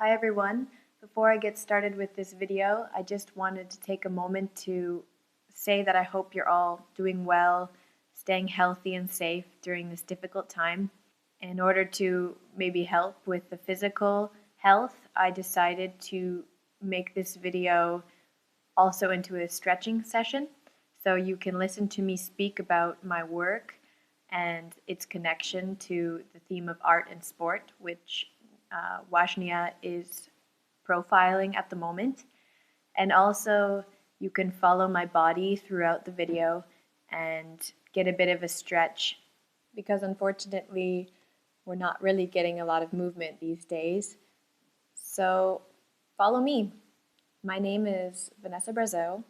Hi everyone. Before I get started with this video, I just wanted to take a moment to say that I hope you're all doing well, staying healthy and safe during this difficult time. In order to maybe help with the physical health, I decided to make this video also into a stretching session, so you can listen to me speak about my work and its connection to the theme of art and sport, which Września is profiling at the moment. And also you can follow my body throughout the video and get a bit of a stretch, because unfortunately we're not really getting a lot of movement these days. So follow me. My name is Vanessa Brazeau.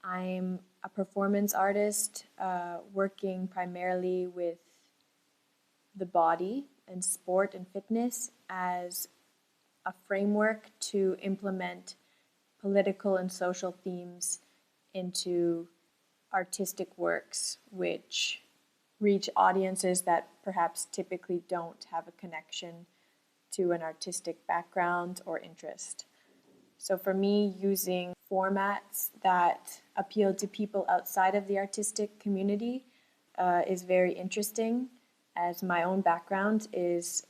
I'm a performance artist working primarily with the body and sport and fitness as a framework to implement political and social themes into artistic works which reach audiences that perhaps typically don't have a connection to an artistic background or interest. So for me, using formats that appeal to people outside of the artistic community is very interesting, as my own background is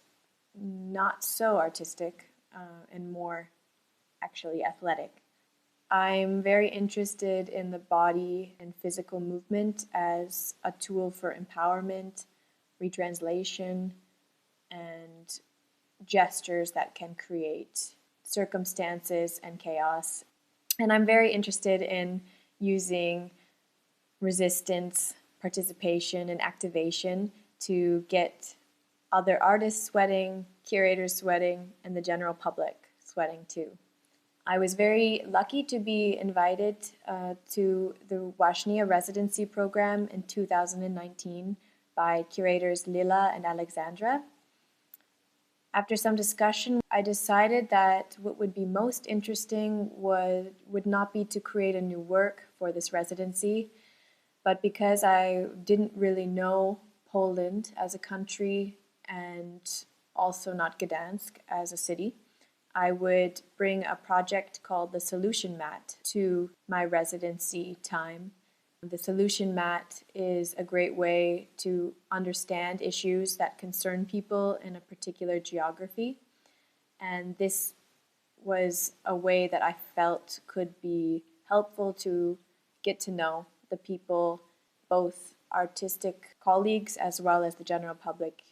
not so artistic and more actually athletic. I'm very interested in the body and physical movement as a tool for empowerment, retranslation, and gestures that can create circumstances and chaos. And I'm very interested in using resistance, participation, and activation to get other artists sweating, curators sweating, and the general public sweating too. I was very lucky to be invited to the Września residency program in 2019 by curators Lila and Alexandra. After some discussion, I decided that what would be most interesting would not be to create a new work for this residency, but because I didn't really know Poland as a country and also not Gdansk as a city, I would bring a project called the Solution Mat to my residency time. The Solution Mat is a great way to understand issues that concern people in a particular geography, and this was a way that I felt could be helpful to get to know the people, both artistic colleagues as well as the general public.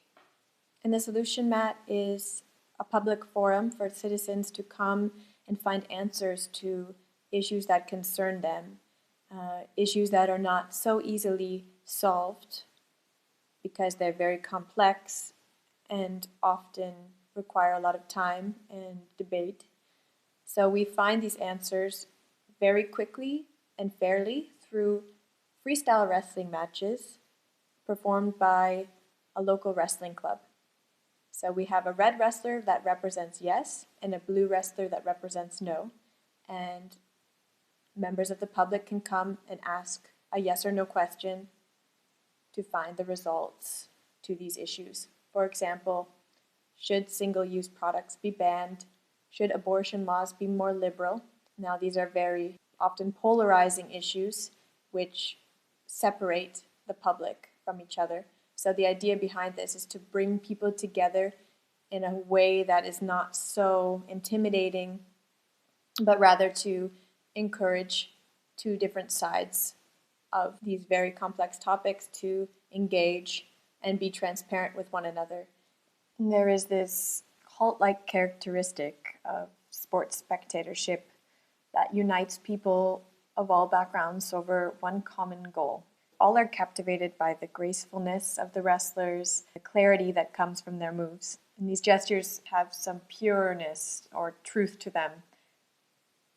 And the Solution Mat is a public forum for citizens to come and find answers to issues that concern them, issues that are not so easily solved because they're very complex and often require a lot of time and debate. So we find these answers very quickly and fairly through freestyle wrestling matches performed by a local wrestling club. So we have a red wrestler that represents yes and a blue wrestler that represents no, and members of the public can come and ask a yes or no question to find the results to these issues. For example, should single-use products be banned? Should abortion laws be more liberal? Now, these are very often polarizing issues which separate the public from each other. So the idea behind this is to bring people together in a way that is not so intimidating, but rather to encourage two different sides of these very complex topics to engage and be transparent with one another. And there is this cult-like characteristic of sports spectatorship that unites people of all backgrounds over one common goal. All are captivated by the gracefulness of the wrestlers, the clarity that comes from their moves. And these gestures have some pureness or truth to them.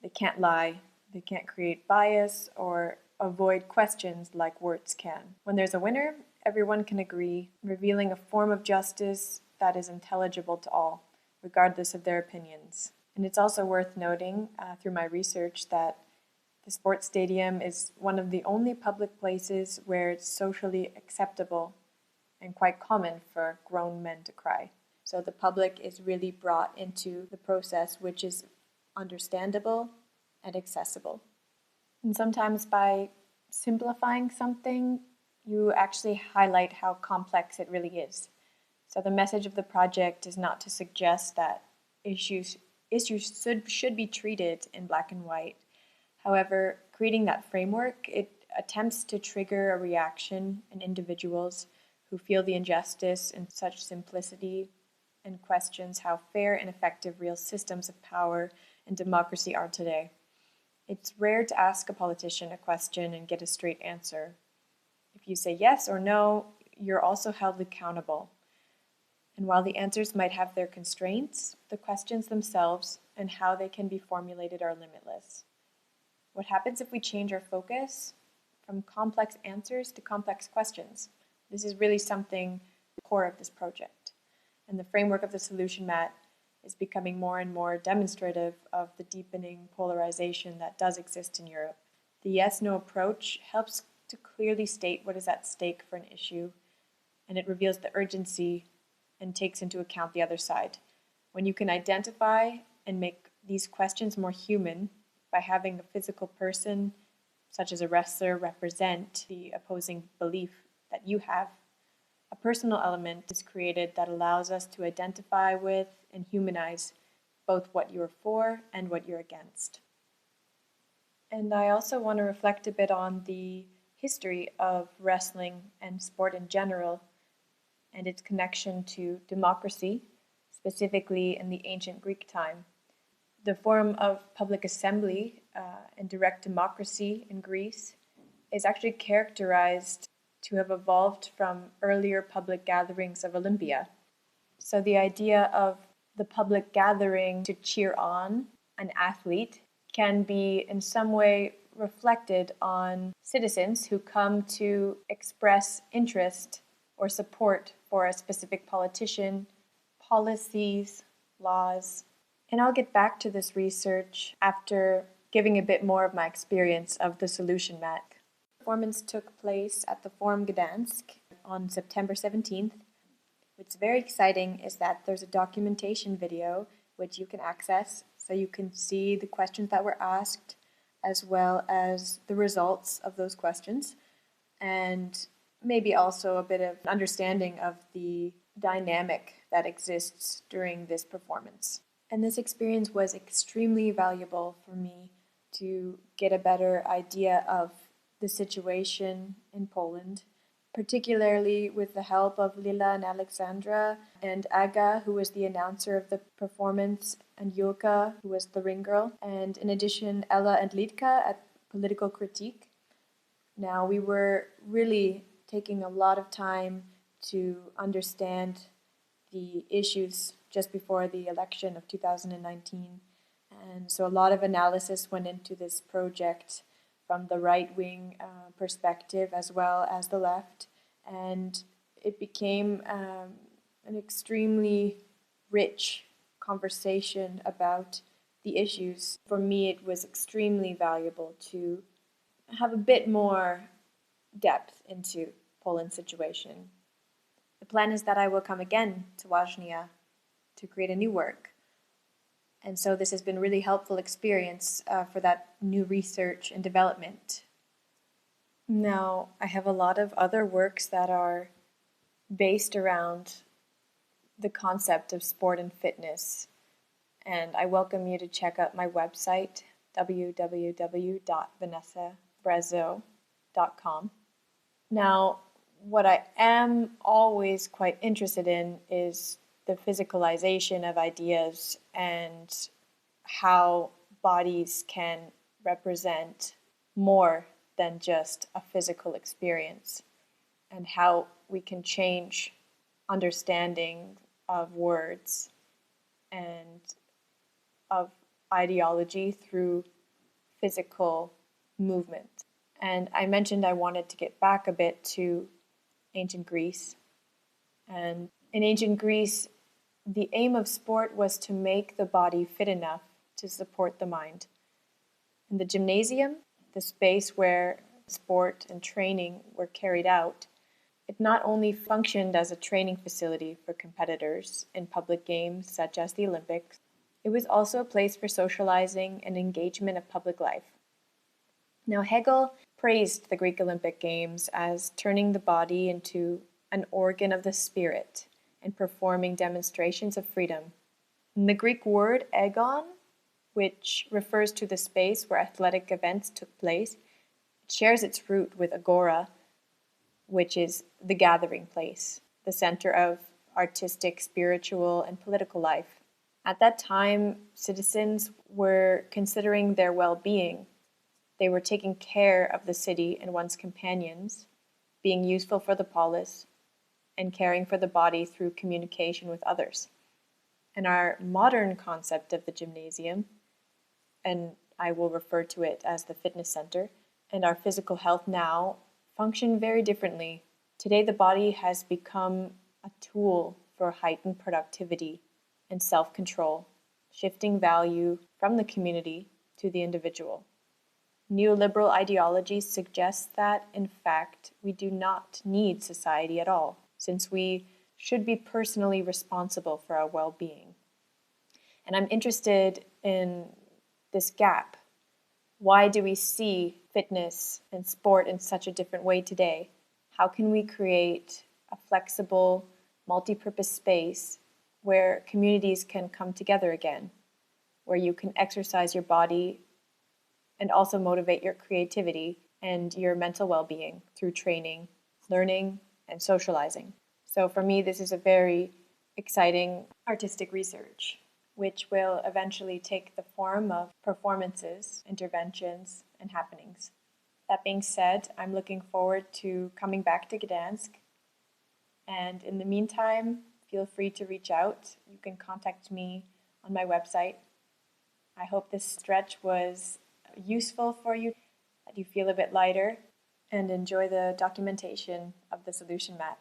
They can't lie, they can't create bias or avoid questions like words can. When there's a winner, everyone can agree, revealing a form of justice that is intelligible to all, regardless of their opinions. And it's also worth noting through my research that the sports stadium is one of the only public places where it's socially acceptable and quite common for grown men to cry. So the public is really brought into the process, which is understandable and accessible. And sometimes by simplifying something, you actually highlight how complex it really is. So the message of the project is not to suggest that issues should be treated in black and white. However, creating that framework, it attempts to trigger a reaction in individuals who feel the injustice in such simplicity and questions how fair and effective real systems of power and democracy are today. It's rare to ask a politician a question and get a straight answer. If you say yes or no, you're also held accountable. And while the answers might have their constraints, the questions themselves and how they can be formulated are limitless. What happens if we change our focus from complex answers to complex questions? This is really something core of this project. And the framework of the solution mat is becoming more and more demonstrative of the deepening polarization that does exist in Europe. The yes-no approach helps to clearly state what is at stake for an issue, and it reveals the urgency and takes into account the other side. When you can identify and make these questions more human by having a physical person, such as a wrestler, represent the opposing belief that you have, a personal element is created that allows us to identify with and humanize both what you're for and what you're against. And I also want to reflect a bit on the history of wrestling and sport in general and its connection to democracy, specifically in the ancient Greek time. The form of public assembly and direct democracy in Greece is actually characterized to have evolved from earlier public gatherings of Olympia. So the idea of the public gathering to cheer on an athlete can be in some way reflected on citizens who come to express interest or support for a specific politician, policies, laws. And I'll get back to this research after giving a bit more of my experience of the solution mat. The performance took place at the Forum Gdansk on September 17th. What's very exciting is that there's a documentation video which you can access so you can see the questions that were asked as well as the results of those questions, and maybe also a bit of understanding of the dynamic that exists during this performance. And this experience was extremely valuable for me to get a better idea of the situation in Poland, particularly with the help of Lila and Alexandra and Aga, who was the announcer of the performance, and Julka, who was the ring girl, and in addition Ella and Litka at Political Critique. Now, we were really taking a lot of time to understand the issues just before the election of 2019. And so a lot of analysis went into this project from the right-wing perspective as well as the left. And it became an extremely rich conversation about the issues. For me, it was extremely valuable to have a bit more depth into Poland's situation. The plan is that I will come again to Września to create a new work. And so this has been a really helpful experience for that new research and development. Now, I have a lot of other works that are based around the concept of sport and fitness. And I welcome you to check out my website, www.vanessabrazeau.com. Now, what I am always quite interested in is the physicalization of ideas and how bodies can represent more than just a physical experience, and how we can change understanding of words and of ideology through physical movement. And I mentioned I wanted to get back a bit to ancient Greece. And in ancient Greece, the aim of sport was to make the body fit enough to support the mind. In the gymnasium, the space where sport and training were carried out, It not only functioned as a training facility for competitors in public games such as the Olympics, it was also a place for socializing and engagement of public life. Now, Hegel praised the Greek Olympic Games as turning the body into an organ of the spirit and performing demonstrations of freedom. And the Greek word agon, which refers to the space where athletic events took place, shares its root with agora, which is the gathering place, the center of artistic, spiritual, and political life. At that time, citizens were considering their well-being. They were taking care of the city and one's companions, being useful for the polis, and caring for the body through communication with others. And our modern concept of the gymnasium, and I will refer to it as the fitness center, and our physical health now function very differently. Today, the body has become a tool for heightened productivity and self-control, shifting value from the community to the individual. Neoliberal ideology suggests that, in fact, we do not need society at all, since we should be personally responsible for our well-being. And I'm interested in this gap. Why do we see fitness and sport in such a different way today? How can we create a flexible, multi-purpose space where communities can come together again, where you can exercise your body and also motivate your creativity and your mental well-being through training, learning, and socializing? So for me, this is a very exciting artistic research, which will eventually take the form of performances, interventions, and happenings. That being said, I'm looking forward to coming back to Gdansk. And in the meantime, feel free to reach out. You can contact me on my website. I hope this stretch was useful for you, that you feel a bit lighter, and enjoy the documentation of the solution mat.